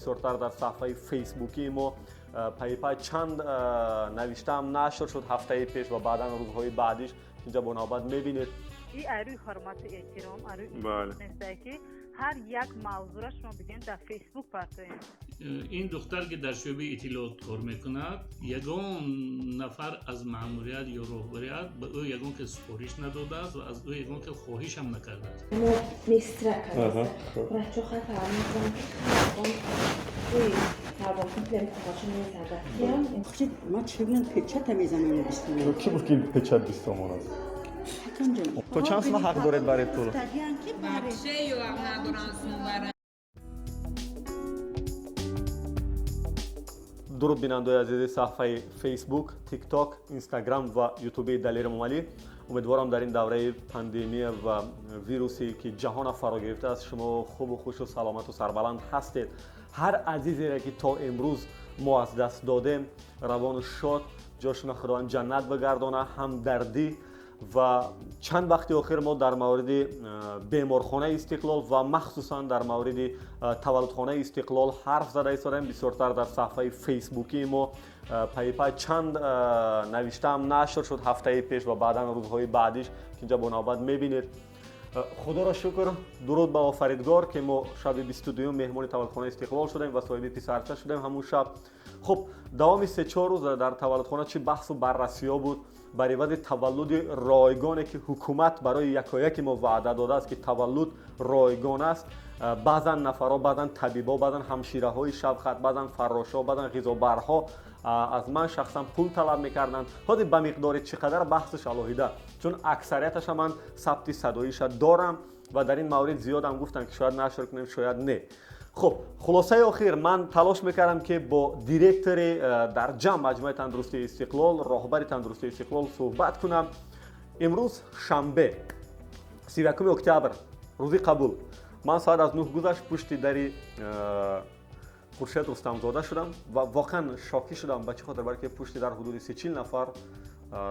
بسیارتر در صفحه فیسبوکی ما پای چند نوشته هم نشر شد هفته پیش و بعدا روزهای بعدیش اینجا با نوبت میبینید. این اروی حرمت احترام اروی نیست که هر یک موضوع شما بگین در فیسبوک پرتوین. این دختر که در شعبه اطلاعات کار میکند یگان نفر از ماموریت یا رهبریت به او یگان که سفارش نداده است و از او یگان که خواهش هم نکرده است. ما میسترک است. برای خاطر می‌کنم که تابلو فیلم خودش می‌سازد. خودت ما چگونه پیچت میزنیم بیستون. کی بود که پیچت بیستون است؟ تو چند سال حق دارید برای طول؟ درود بیننده عزیز صفحه فیسبوک، تیک تاک، اینستاگرام و یوتیوب دلیر ممالی. امیدوارم در این دوره پاندمی و ویروسی که جهان فرا گرفته است شما خوب و خوش و سلامت و سربلند هستید. هر عزیزی را که تا امروز ما از دست دادیم روان و شاد جاشون خداوند جنت بگردانه. همدردی و چند وقت آخر ما در مورد بیمارخانه استقلال و مخصوصا در مورد تولدخانه استقلال حرف زده ایستادیم. بسیارتر در صفحه فیسبوکی ما پای چند نوشته هم نشر شد هفته پیش و بعدا روزهای بعدیش که اینجا با نوبت میبینید. خدا را شکر، درود به آفریدگار که ما شب 22 مهمان تولدخانه استقلال شدیم و صاحب پسرچه شدیم همون شب. خب دوام 3-4 روز در تولدخانه چه بحث و بررسی‌ها بود بر عوض تولد رایگانی که حکومت برای یکایک ما وعده داده است که تولد رایگان است. بعضا نفرها، بعضا طبیبا، بعضا همشیره‌های شبخط، بعضا فراش‌ها، بعضا غذابرها از من شخصا پول طلب می‌کردند. حالا به مقدار چقدر بحثش علاهیده، چون اکثریتش من ثبت صداییش دارم و در این مورد زیاد هم گفتن که شاید نشر کنیم شاید نه. خب خلاصه آخر من تلاش میکردم که با دیرکتور در جمع مجموعه تندرستی استقلال، راهبر تندرستی استقلال صحبت کنم. امروز شنبه 31 اکتبر روزی قبول من ساعت از 9 گذشت پشت دری خورشید رستمزاده شدم و واقعا شاکی شدم. به چه خاطر؟ برای که پشت در حدود 30-40 نفر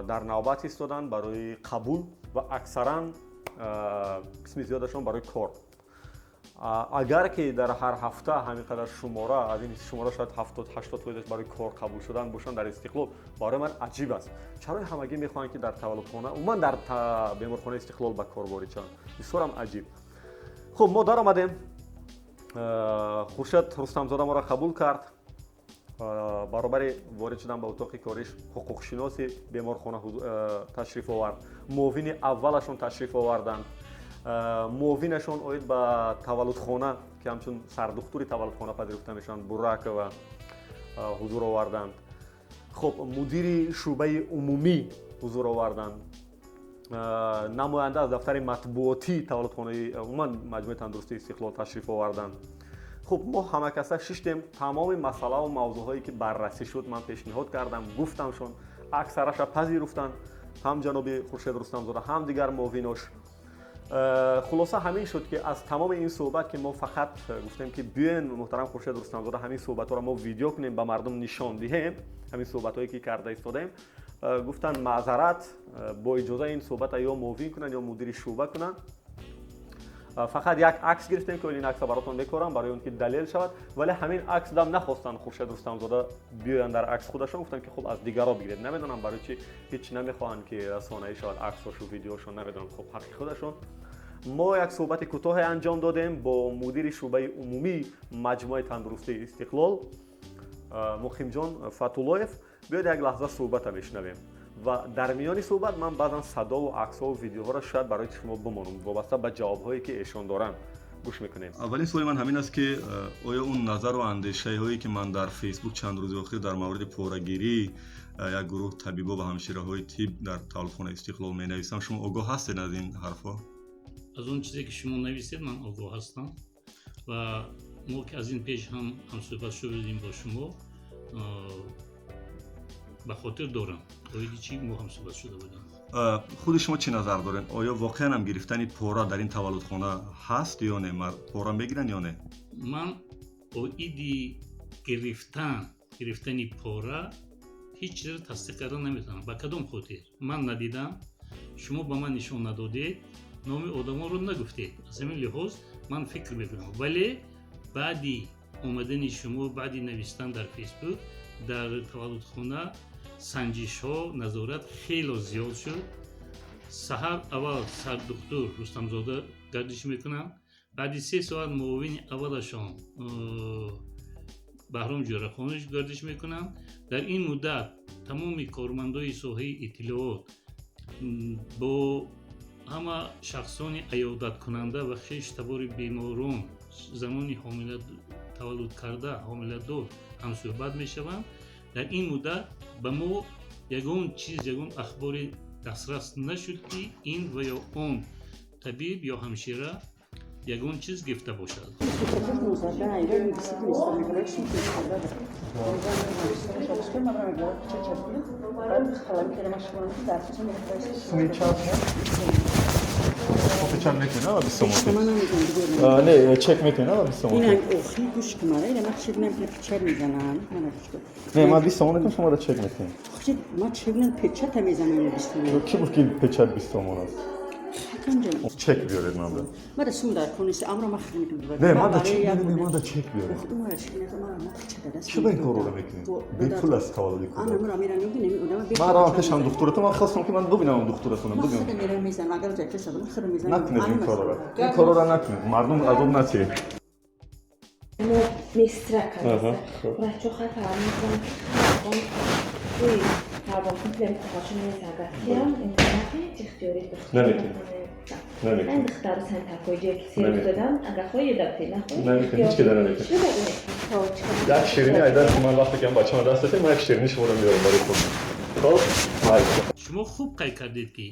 در نوبت ایستادن برای قبول و اکثرا قسم زیادشون برای کار. اگر که در هر هفته همینقدر شماره از این شماره شاید 70-80 خودش برای کار قبول شدن باشن در استقلال برای من عجیب است. چرا همگی میخوان که در تولدخانه عموما در بیمارخانه استقلال به کار وارد شن؟ بسیار هم عجیب. خب ما در آمدیم، خورشید رستمزاده ما را قبول کرد. برابر وارد شدن به اتاق کاریش حقوق شناسی بیمارخانه تشریف آورد. معاون اولشون تشریف آوردند. معاونشون اومد به تولدخانه که همچون سردختوری تولدخانه پذیرفته میشن برک و حضور آوردند. خب مدیر شعبه عمومی حضور آوردند. نماینده از دفتر مطبوعاتی تولدخانه عموما مجموعه تندرستی استقلال تشریف آوردند. خب ما همه کسا شیشتیم. تمام مسئله و موضوعهایی که بررسی شد من پیشنهاد کردم، گفتمشون، اکثرش پذیرفتن، هم جناب خورشید رستمزاده هم دیگر معاوناش. خلاصه همین شد که از تمام این صحبت که ما فقط گفتیم که بیاین محترم خورشید رستمزاده همین صحبت‌ها رو ما ویدیو کنیم به مردم نشان دهیم، همین صحبت‌هایی که کرده ایستادیم، گفتن معذرت با اجازه این صحبت یا معاون کنن یا مدیر شعبه کنن. فقط یک عکس گرفتیم که این عکس براتون می‌کنم برای اون که دلیل شود، ولی همین عکس دم نخواستن خورشید رستمزاده بیاین در عکس خودشون، گفتن که خب از دیگرا بگیرید. نمیدونم برای چی هیچ نمیخوان که رسانه‌ای شود عکساشو ویدیوشون، نمیدونم، خب حق خودشون. ما یک صحبت کوتاه انجام دادیم با مدیر شعبه عمومی مجموعه تندرستی استقلال مقیم جان فتولایف. بیاید یک لحظه صحبت بشنویم و در میان صحبت من بعضا صدا و عکس‌ها و ویدیوها را شاید برای شما بمانم وابسته به جواب‌هایی که ایشان دارن. گوش میکنیم. اولین سوال من همین است که آیا اون نظر و اندیشه‌هایی که من در فیسبوک چند روز اخیر در مورد پوره‌گیری یک گروه طبیبا و همشیره‌های طب در تولدخانه استقلال می‌نویسم، شما آگاه هستید از این حرفا؟ از اون چیزی که شما نویسید من آگاه هستم و ما که از این پیش هم صحبت شدیم با شما به خاطر دارم آیدی چی ما هم صحبت شده بودم. خود شما چی نظر دارین؟ آیا واقعا هم گرفتن پورا در این تولدخانه هست یا نه؟ پورا میگیرن یا نه؟ من آیدی گرفتن پورا هیچ چیز تصدیق کردن نمیتونم. با کدام خاطر؟ من ندیدم، شما به من نشون ندادید، نام آدما رو نگفتید. از همین لحاظ من فکر میکنم، ولی بعدی اومدن شما بعد نوشتن در فیسبوک در تولدخانه سنجش‌ها نظارت خیلی زیاد شد. سحر اول سر دکتر رستمزاده گردش میکنم، بعد 3 ساعت معاون اولشان بهرام جورخانش گردش میکنم. در این مدت تمام کارمندای ساحه اطلاعات با همه شخصان عیادت کننده و خیش تبار بیماران زمانی حامله تولد کرده حامله دار هم صحبت میشوند. در این مدت به ما یگان چیز یگان اخبار دسترس نشد که این و یا اون طبیب یا همشیره یگان چیز گفته باشد. چند میکنه و 20 من نه چک میکنه و 20 این اوخی گوش کماره اینا من چه بینم پیچر میزنن نه ما 20 کن شما را چک میکنیم. خب ما چه بینم پیچر تا میزنن 20 کی بود که پیچر 20 است؟ کنجا چک بیارید من برم. ما رسوم در کنیست امر ما خیلی میکنیم. نه ما دا چک بیارید ما دا چک بیارید. اون را چک نکنم ما چه دست. چه این کارو رو میکنید؟ بی پول است تولد آن کودک. امر میرم نمیدونم. ما را آتشان دکترتون من خواستم که من ببینم دکترتون ما ببینم. خیلی میرم میزنم اگر جای کسی من خیلی میزنم. نکنید این کارو را. این کارو را نکنید. مردم عذاب نچید. Mistrak arası. Burası çok hatamızdan. Uy, pardon, komplem kaçını yazarken interneti çıkıyoruz. نمیکنید. Ben dışarı sen takoyacak seyirciden aga koyu da değil. نمیکنید. هیچ کدام نمیکنید. یک شیرینی ایدار که من وقتی که من بچه‌م دست دادم من یک شیرینی شما رو میارم برای خودم. خب شما خوب قید کردید که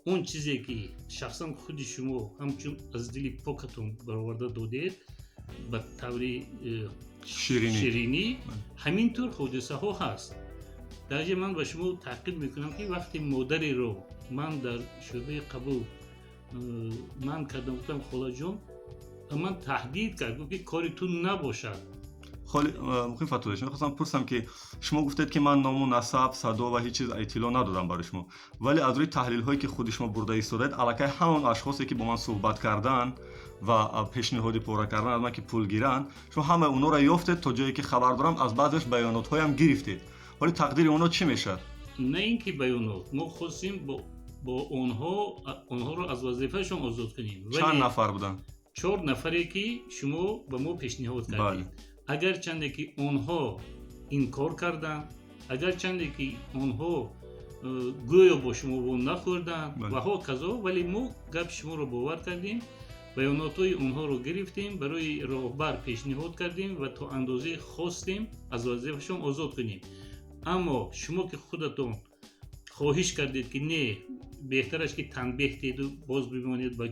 اون چیزی که شخصا خود شما همچون از دل پاکتون برآورده دادید به طور شیرینی همینطور حادثه ها هست. درجه من به شما تاکید میکنم که وقتی مادری رو من در شعبه قبول من کردم گفتم خاله جان من تهدید کردم که کاریتون نباشد. خالی ممکن فتوش میخواستم پرسم که شما گفتید که من نام و نسب صدا و هیچ چیز اطلاع ندادم برای شما، ولی از روی تحلیل هایی که خود شما برده ایستادید الکی همون اشخاصی که با من صحبت کردن و پیشنهادی پورا کردن از من که پول گیرن شما همه اونا را یافتید تا جایی که خبر دارم از بعضش بیانات هایم گرفتید، ولی تقدیر اونا چی میشد؟ نه اینکه بیانات ما خواستیم با اونها رو از وظیفهشون آزاد کنیم. چند نفر بودن؟ 4 نفری که شما به ما پیشنهاد کردید. اگر چنده که اونها انکار کردن، اگر چنده که اونها گویا با شما بون نخوردن و ها کذا، ولی ما گپ شما رو باور کردیم، بیاناتای اونها رو گرفتیم، برای راهبر پیشنهاد کردیم و تا اندازه خواستیم از وظیفهشون آزاد کنیم. اما شما که خودتون خواهش کردید که نه بهترش که تنبیه دید و باز بمانید با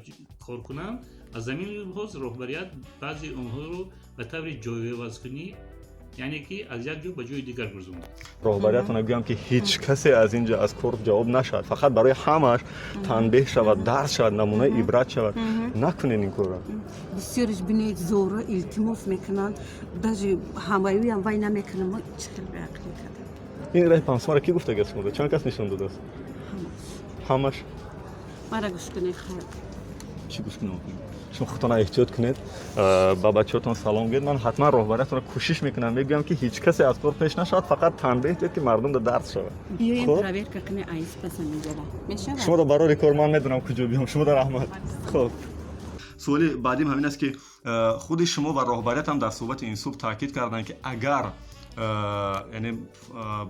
کار کنم، از زمین لحاظ راهبریت بعضی اونها رو به طور جایگزین کنی، یعنی که از یک جا به جای دیگر برسونید. راهبریتون بگم که هیچ کسی از اینجا از کار جواب نشد، فقط برای همش تنبیه شود، درس شود، نمونه عبرت شود. نکنین این کارو. بسیارش بینید زورا التماس میکنن، даже همایی هم وای نمیکنن. ما چقدر عقلی کردیم. این راه پانسما کی گفته گست مونده؟ چند کس نشون داده است؟ همش. مرا گوش کنید خیر. چی گوش کنید؟ شما خودتون احتیاط کنید. با بچه‌تون سلام بگید. من حتما راهبریتون رو کوشش میکنم میگم که هیچ کسی از کار پیش نشود، فقط تنبیه دید که مردم در درس شود. بیاین پراور کنه آیس پس میذارم. میشه؟ شما رو برای کار من میدونم کجا بیام. شما در رحمت. خب سوالی بعدیم همین است که خود شما و راهبریت هم در صحبت این صبح تاکید کردن که اگر یعنی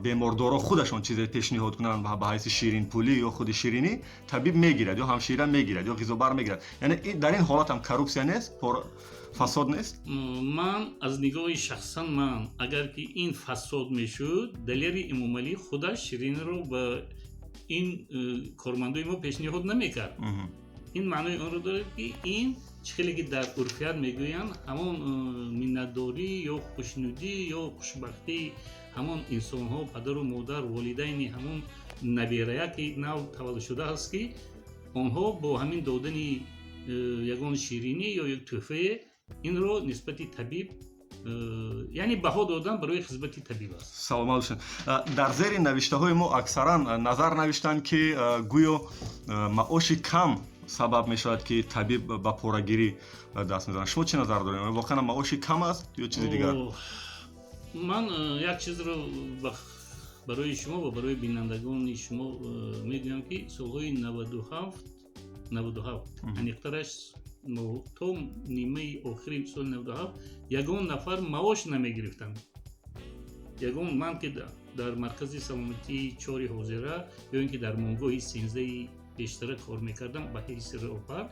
بیماردارا خودشون چیزی پیشنهاد کنن به حیث شیرین پولی یا خود شیرینی طبیب میگیرد یا همشیره میگیرد یا غذابر میگیرد، یعنی در این حالت هم کروپسیا نیست، فساد نیست؟ من از نگاه شخصا من اگر که این فساد میشد دلیل امام علی خودش شیرین رو به این کارمندای ما پیشنهاد نمیکرد. این معنای اون رو داره که این چخیلی که در عرفیت میگویند همون منتداری یا خوشنودی یا خوشبختی همون انسان ها پدر و مادر والدین همون نبیره که نو تولد شده است که آنها با همین دادن یگان شیرینی یا یک تحفه این رو نسبت طبیب یعنی بها دادن برای خدمت طبیب است. سلام علیکم. در زیر نوشته های ما اکثرا نظر نوشتن که گویا معاش کم сабаб мешавад ки табиб ба порагирӣ даст мезанад. Шумо чӣ назар доред? Воқеан маоши кам аст ё чизи дигар? ман як чизро барои шумо ва барои бинандагони шумо мегӯям ки солҳои 97 аниқтараш то нимаи охири соли 97 ягон нафар маош намегирифтанд. ягон ман ки дар маркази саломатии чори ҳозира ё ин ки дар монгоҳи 13 пештара кор мекардам ба ҳисси роҳбар,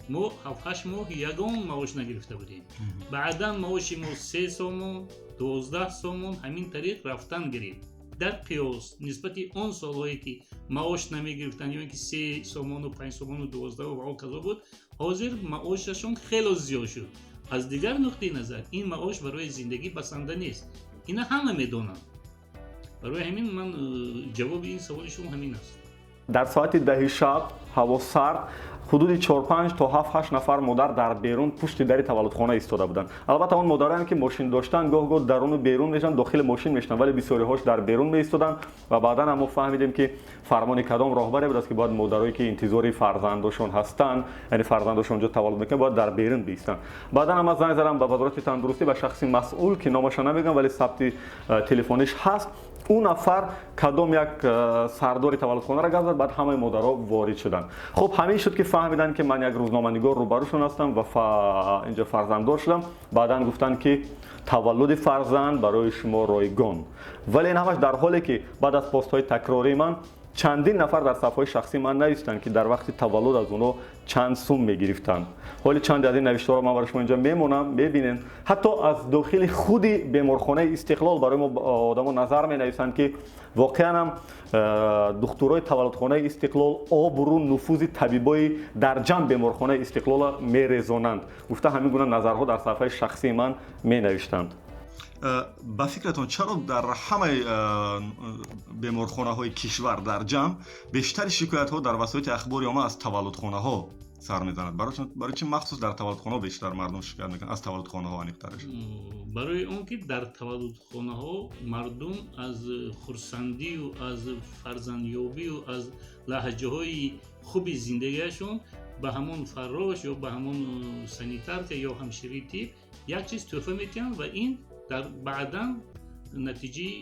мо 7-8 моҳ ягон маош нагирифта будем. баъдан маоши мо 3 сомон 12 сомон ҳамин тариқ рафтан гирифт. дар қиёс нисбати он солҳое ки маош намегирифтанд ё ин ки 3 сомону 5 сомону 12 ва ҳоказо буд, ҳозир маошашон хело зиёд шуд. аз дигар нуқтаи назар ин маош барои зиндагӣ басанда нест. ина ҳама медонанд. барои ҳамин ман ҷавоби ин саволи шумо ҳамин аст. дар соати 10 шаб ҳаво сард ҳудуди 4-5 то 7-8 нафар модар дар берун пушти дари таваллудхона истода буданд. албатта он модароне ки мошин доштанд гоҳ-гоҳ даруну берун мешуданд, дохили мошин мешуданд, вале бисёриҳош дар берун меистоданд ва баъдан ҳам мо фаҳмидем ки фармони кадом роҳбаре буд аст ки бояд модарое ки интизори фарзандошон ҳастанд, яъне фарзандошон ҷо таваллуд мекунанд, бояд дар берун биистанд. баъдан ҳам занг задам ба вазорати тандурустӣ ба шахси масъул ки номаша намегӯям вале сабти телефониш ҳаст. اون نفر کدام یک سرداری تولدخانه را گفت، بعد همه مادرها وارد شدند. خب همین شد که فهمیدن که من یک روزنامه‌نگار روبروشون هستم و اینجا فرزنددار شدم. بعداً گفتن که تولد فرزند برای شما رایگان. ولی این همش در حالی که بعد از پست‌های تکراری من چندین نفر در صفحه شخصی من نوشتند که در وقت تولد از اونها چند سوم میگرفتند. حالی چند از این نوشته‌ها رو من برای شما اینجا میمونم ببینید. حتی از داخل خودی بیمارخانه استقلال برای ما آدم‌ها نظر می‌نویسند که واقعاً هم دکترای تولدخانه استقلال آبرو نفوذ طبیبای در جمع بیمارخانه استقلال می‌ریزانند. گفته همین گونه نظرها در صفحه شخصی من می‌نوشتند. ба фикратон чаро дар ҳамаи беморхонаҳои кишвар дар ҷамъ бештари шикоятҳо дар васоити ахбори омма аз таваллудхонаҳо сар мезанад? барои чӣ махсус дар таваллудхонаҳо бештар мардум шикоят мекунанд аз таваллудхонаҳо аниқтараш? барои он ки дар таваллудхонаҳо мардум аз хурсандию аз фарзандёбию аз лаҳҷаҳои хуби зиндагиашон ба ҳамон фаррош ё ба ҳамон санитарка ё ҳамшири тиб як чиз тӯҳфа метиҳанд ва ин дар баъдан натиҷаи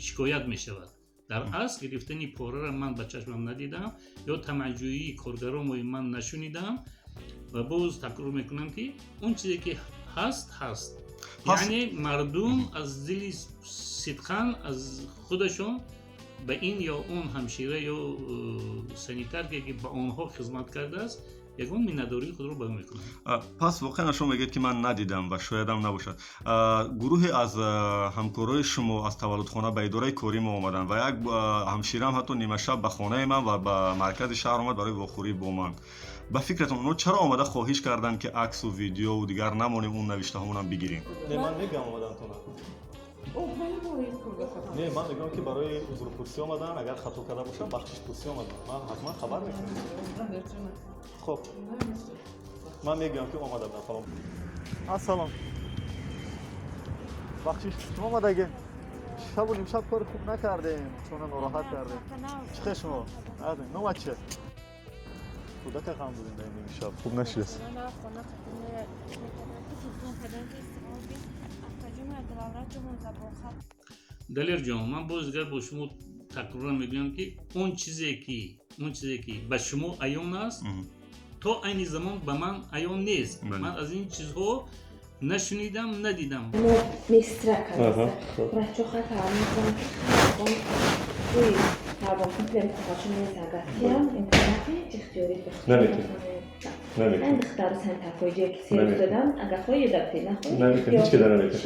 шикоят мешавад. дар асл гирифтани пораро ман ба чашмам надидам ё тамаҷҷӯии коргаромои ман нашунидам ва боз такрор мекунам ки он чизе ки ҳаст яъне мардум аз дили сидқан аз худашон ба ин ё он ҳамшира ё санитарке ки ба онҳо хизмат кардааст ягон миннатдории худро баён мекунам. пас воқеан шумо мегӯед ки ман надидам ва шоядам набошад. гурӯҳе аз ҳамкорои шумо аз таваллудхона ба идораи корӣ мо омаданд ва як ҳамширам ҳатто нимашаб ба хонаи ман ва ба маркази шаҳр омад барои вохӯрӣ бо ман. ба фикратон онҳо чаро омада хоҳиш карданд ки аксу видеову дигар намонем он навиштаҳоамонам бигирем? ман мегӯям омадан тона. не ман мегӯям ки барои узрпурсӣ омадан, агар хато карда бошам бахшишпурсӣ омадан. ман ҳатман хабар мекунам. خب من میگم که اومده بودم. سلام. السلام. بخشش شما اومدگه. شب و امشب کار خوب نکردیم. چون ناراحت کردیم. چه شما؟ از نو چه؟ کودک خام بودیم در این شب. خوب نشید. دلیر جان من باز دیگر با شما تکرار میگویم که اون چیزی که به شما عیان است تو عین زمان به من عیان نیست. من از این چیزها نشنیدم ندیدم. میسترک هست. بچه خطر میکنم که توی تابعات لمتقاشون میزگستیم اینترنتی اختیاری نمیتونم. من اختار سن تفاجی که سیر دادم اگر خواهی دبتی نخواهی نمیتونم هیچ که داره نمیتونم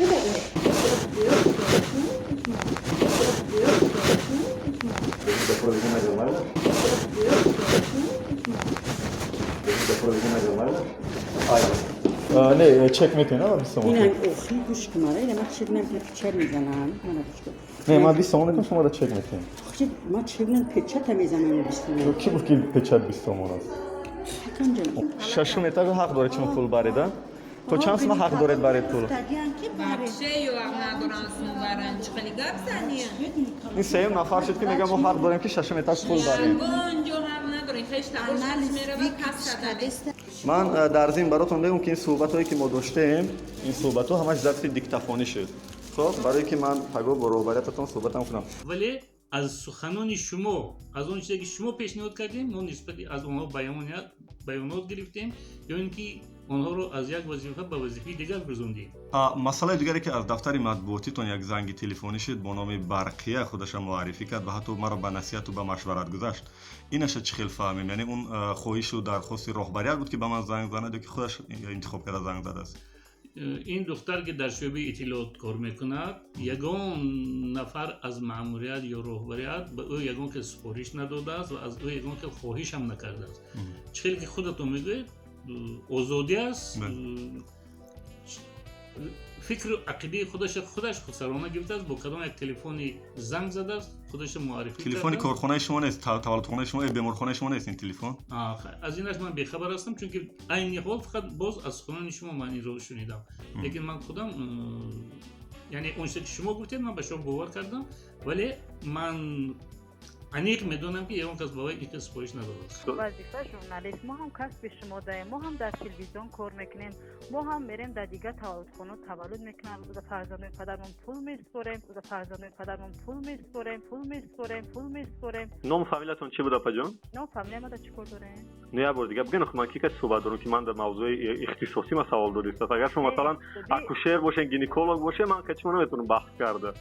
نه چک میکنه من بیستم این خیلی گوش کناره اینه من چک نمیکنم پیچر میزنم نه من بیستم اون شما را چک میکنم من چک نمیکنم پیچر میزنم بیستم کی بود که پیچر بیستم اون است ششم اتاق حق داره چون پول بریده تو چند سما حق دارید برای پول بخشه یا حق ندارن سونورن چخلی گپ زنیه این سیم نفر شد که میگم ما حق داریم که ششم اتاق پول بریم اونجا حق نداریم خشت خوش میره و پس شده من در ضمن براتون بگم که این صحبتایی که ما داشتیم این صحبت‌ها همش ضبط دیکتافونی شد. خب برای که من پگاه با روبرتتون صحبتام کنم. ولی از سخنان شما از اون چیزی که شما پیشنهاد کردیم ما نسبت از اونها بیانات گرفتیم یا اینکه آنها رو از یک وظیفه به وظیفه دیگر گذاردیم. مسئله دیگری که از دفتر مطبوعاتیتون یک زنگ تلفنی شد با نام برقیه خودش معرفی کرد و حتی مرا به نصیحت و به مشورت گذاشت. اینش چه خیلی فهمیم، یعنی اون خواهش و درخواست رهبریت بود که به من زنگ زنه که خودش انتخاب کرده زنگ زده است. این دختر که در شعبه اطلاعات کار میکند یگان نفر از مأموریت یا رهبریت به او یگان که سفارش نداده است و از او یگان که خواهش هم نکرده است. چه که خودتون میگوید آزادی است، فکر و عقیده خودش خودسرانه گرفته است، با کدام یک تلفنی زنگ زده است خودش معرفی کرده. تلفن کارخانه شما نیست، تولدخانه شما، بیمارخانه شما نیست این تلفن؟ از اینش من بیخبر هستم چون که عین حال فقط باز از سخنان شما من این رو شنیدم. لیکن من خودم یعنی اون چیزی که شما گفتید من به شما باور کردم، ولی من انیق میدونم که اون کس باید این کس پایش نداره. وظیفه ژورنالیست ما هم کسب شما داریم، ما هم در تلویزیون کار میکنیم، ما هم میریم در دیگه تولدخانه تولد میکنیم، از فرزندان پدرمون پول میسپاریم، از فرزندان پدرمون پول میسپاریم. نام فامیلتون چی بود آپا جان؟ نام فامیل ما در چیکار داره؟ نه بار دیگه بگین من کی که صحبت دارم که من در موضوع اختصاصی ما سوال دارید. اگر شما مثلا اکوشر باشین، گینکولوگ باشه من که چون نمیتونم بحث کرده.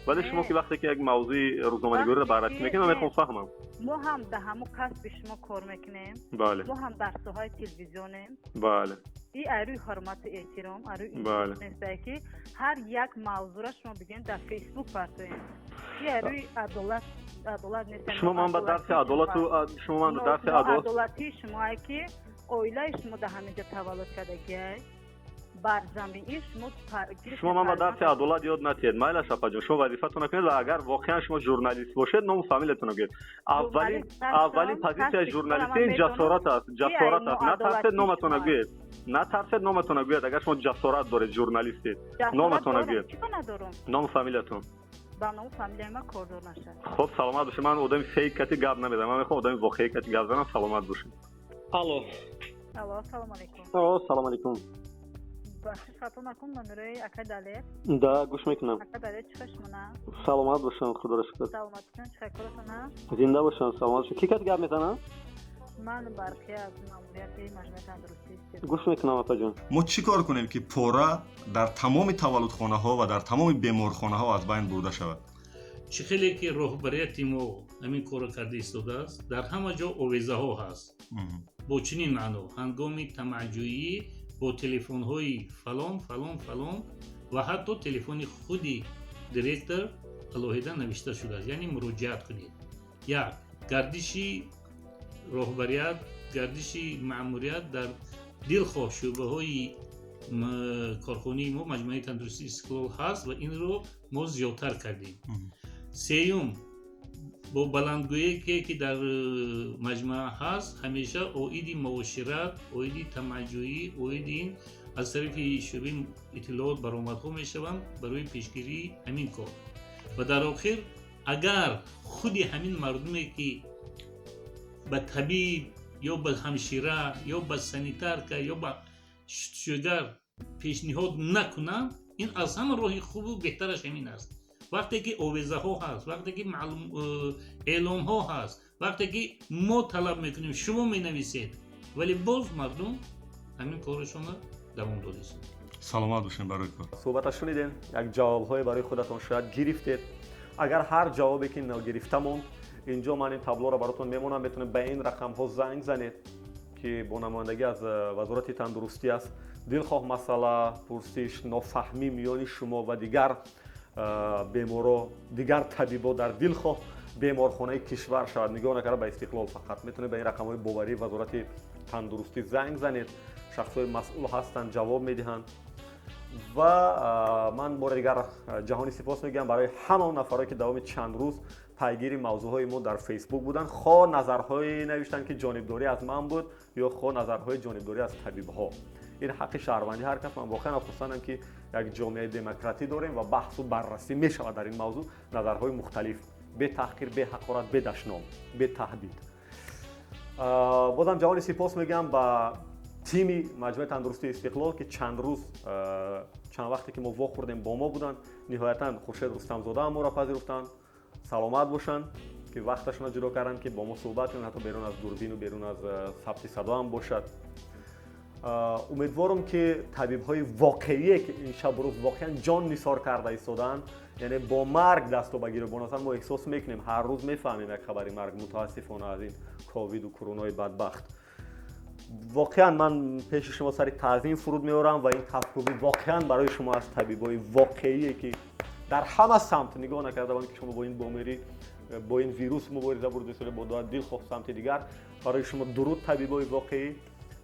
ولی شما که وقتی که یک موضوع روزنامه‌نگاری رو بررسی میکنید من میخوام فهمم. ما هم در همون کسب شما کار میکنیم. بله. ما هم در ساحه تلویزیونیم. بله. این اروی حرمت احترام بله. نیست که هر یک موضوع را شما بگین در فیسبوک پرتوین. این اروی عدالت نیست. شما من به درس عدالت و شما من درس عدالتی شما که اویلای شما در همینجا تولد کردگی بر زمین شما من به درس عدالت یاد نتید. مایل شپا جان شما وظیفتون کنید و اگر واقعا شما ژورنالیست باشید نام فامیلتون بگید. اولین پوزیشن ژورنالیستی این جسارت است. نترسید نامتون بگید. نترسید نامتون بگید. اگر شما جسارت دارید ژورنالیستی نامتون بگید. نام فامیلتون. با نام فامیل ما کوردور نشه. خب سلامت باشید. من آدم فیکتی گپ نمیدم. من میخوام آدم واقعی کتی گپ بزنم. سلامت باشید. الو سلام علیکم. سلام علیکم. بخشش خطا نکن نمره اکا داله. دا گوش میکنم. اکا داله چیکارش منه؟ سلامت باشن خدا را شکر. سلامت باشن چیکار کنه؟ زنده باشن سلامت باشن. کی کت گپ میزنه؟ من برخی از ماموریت مجموعه تندرستی. گوش میکنم آقا جان. ما چیکار کنیم که پورا در تمام تولدخانه ها و در تمام بیمارخانه ها از بین برده شود؟ چه خیلی که رهبریت ما همین کار کرده ایستاده است، در همه جا آویزه ها هست. با چنین معنی هنگام طمع‌جویی با تلفن های فلان و حتی تلفن خودی دیرکتر علاهیده نوشته شده است، یعنی مراجعت کنید. یک گردشی رهبریت، گردشی مأموریت در دلخواه شعبه های کارخانه ما مجموعه تندرستی استقلال هست و این رو ما زیادتر کردیم. سیوم با بلندگویی که در مجموعه هست همیشه اویدی معاشرت، اویدی طمع‌جویی، اویدی از طرف شعبه اطلاعات برآمدها میشوند برای پیشگیری همین کار. و در آخر اگر خودی همین مردمی که به طبیب یا به همشیره یا به سانیتار یا به شوگر پیشنهاد نکنند، این از همه راه خوب و بهترش همین است. وقتی که آویزه ها هست، وقتی که اعلام ها هست، وقتی که ما طلب میکنیم شما می نویسید ولی باز مردم همین کار شما دوام داده است. سلامت باشین برای کار. صحبت شنیدین؟ یک جواب های برای خودتون شاید گرفتید. اگر هر جوابی که نگرفتمون اینجا من این تابلو رو براتون میمونم، میتونید به این رقم ها زنگ زنید که با نمایندگی از وزارت تندرستی است. دلخواه مسئله پرسش نافهمی میان شما و دیگر بیمارا، دیگر طبیبا در دلخواه بیمارخانه کشور شود نگاه نکرده به استقلال فقط میتونه به این رقم های باوری وزارت تندرستی زنگ زنید. شخصای مسئول هستند جواب میدهند. و من بار دیگر جهانی سپاس میگم برای همه نفرایی که دوام چند روز پیگیر موضوعهای ما در فیسبوک بودن، خواه نظرهای نوشتن که جانبداری از من بود یا خواه نظرهای جانبداری از طبیبها. این حق شهروندی هر کس. من واقعا افسوسم که یک جامعه دموکراتی داریم و بحث و بررسی میشود در این موضوع، نظرهای مختلف، به تحقیر، به حقارت، به دشنام، به تهدید. بازم جوان سپاس میگم با تیمی مجموعه تندرستی استقلال که چند وقتی که ما وا خوردیم با ما بودن. نهایتا خورشید رستمزاده هم ما را پذیرفتن. سلامت باشن که وقتشون جدا کردن که با ما صحبت کنن، حتی بیرون از دوربین و بیرون از ثبت صدا هم باشد. امیدوارم که طبیب‌های واقعی که این شب روز واقعا جان نثار کرده ایستادن، یعنی با مرگ دست و بگیره بونن، ما احساس میکنیم هر روز میفهمیم یک خبری مرگ متاسفانه از این کووید و کرونای بدبخت. واقعا من پیش شما سری تعظیم فرود میارم و این تفکری واقعا برای شما از طبیبای واقعی که در همه سمت نگاه نکرده بودن که شما با این بیماری با این ویروس مبارزه بردید با دل خواه سمت دیگر. برای شما درود طبیبای واقعی.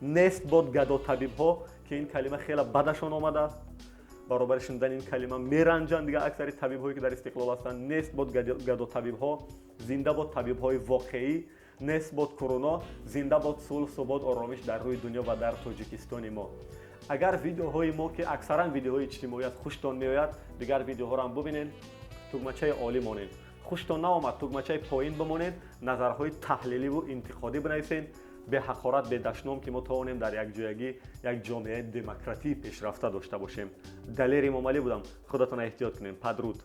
نیست بود گدا طبیب ها که این کلمه خیلی بدشون آمده است، برابر شنیدن این کلمه میرنجن دیگه اکثر طبیب هایی که در استقلال هستن. نیست بود گدا طبیب ها، زنده بود طبیب های واقعی. نیست بود کرونا، زنده بود صلح ثبات آرامش در روی دنیا و در تاجیکستان ما. اگر ویدیوهای ما که اکثرا ویدیوهای اجتماعی است خوشتان میآید، دیگر ویدیوها را هم ببینید، تگمچه عالی مانید. خوشتان نآمد تگمچه پایین بمانید، نظرهای تحلیلی و انتقادی بنویسید. به حقارت به دشنام که ما توانیم در یک جایگی یک جامعه دموکراتی پیشرفته داشته باشیم. دلیر امام علی بودم. خودتان احتیاط کنید. پدرود.